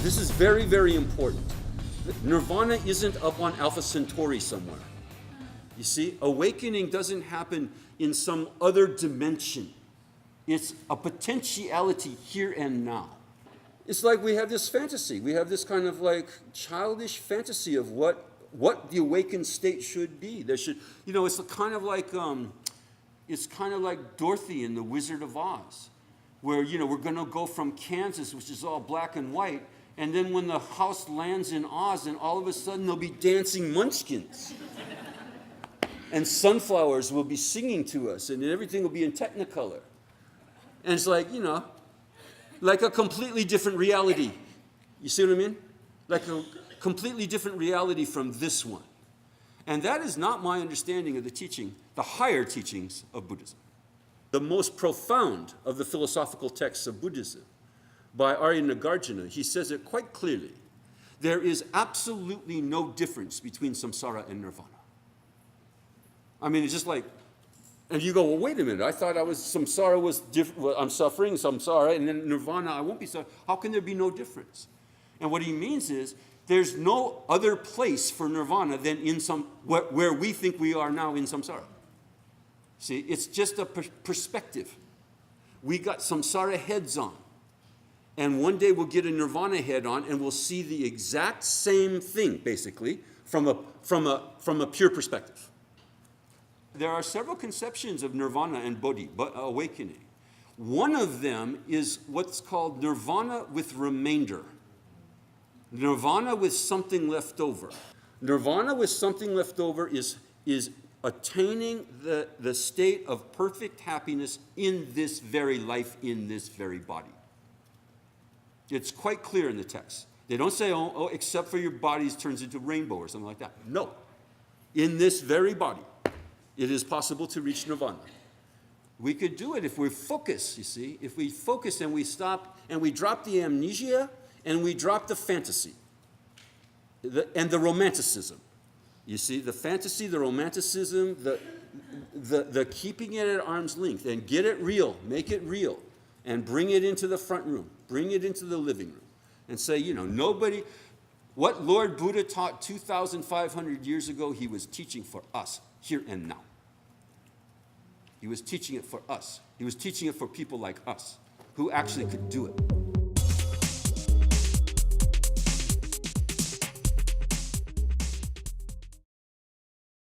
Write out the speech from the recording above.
This is very, very important. Nirvana isn't up on Alpha Centauri somewhere. You see, awakening doesn't happen in some other dimension. It's a potentiality here and now. It's like we have this fantasy. We have this kind of like childish fantasy of what the awakened state should be. There should, it's kind of like Dorothy in The Wizard of Oz, where, we're going to go from Kansas, which is all black and white, and then when the house lands in Oz, and all of a sudden there'll be dancing munchkins. And sunflowers will be singing to us, and everything will be in Technicolor. And it's like, like a completely different reality. You see what I mean? Like a completely different reality from this one. And that is not my understanding of the teaching, the higher teachings of Buddhism. The most profound of the philosophical texts of Buddhism, by Arya Nagarjuna, he says it quite clearly. There is absolutely no difference between samsara and nirvana. I mean, it's just like, and you go, well, wait a minute, I thought samsara was different, well, I'm suffering, samsara, and then nirvana, I won't be suffering. How can there be no difference? And what he means is, there's no other place for nirvana than in where we think we are now in samsara. See, it's just a perspective. We got samsara heads on. And one day we'll get a nirvana head on, and we'll see the exact same thing, basically, from a pure perspective. There are several conceptions of nirvana and bodhi, awakening. One of them is what's called nirvana with remainder. Nirvana with something left over. Nirvana with something left over is attaining the state of perfect happiness in this very life, in this very body. It's quite clear in the text. They don't say, oh, except for your body turns into rainbow or something like that. No. In this very body, it is possible to reach nirvana. We could do it if we focus, you see. If we focus and we stop and we drop the amnesia and we drop the fantasy and the romanticism. You see, the fantasy, the romanticism, the keeping it at arm's length, and get it real, make it real, and bring it into the front room, bring it into the living room, and say, nobody, what Lord Buddha taught 2,500 years ago, he was teaching for us, here and now. He was teaching it for us. He was teaching it for people like us, who actually could do it.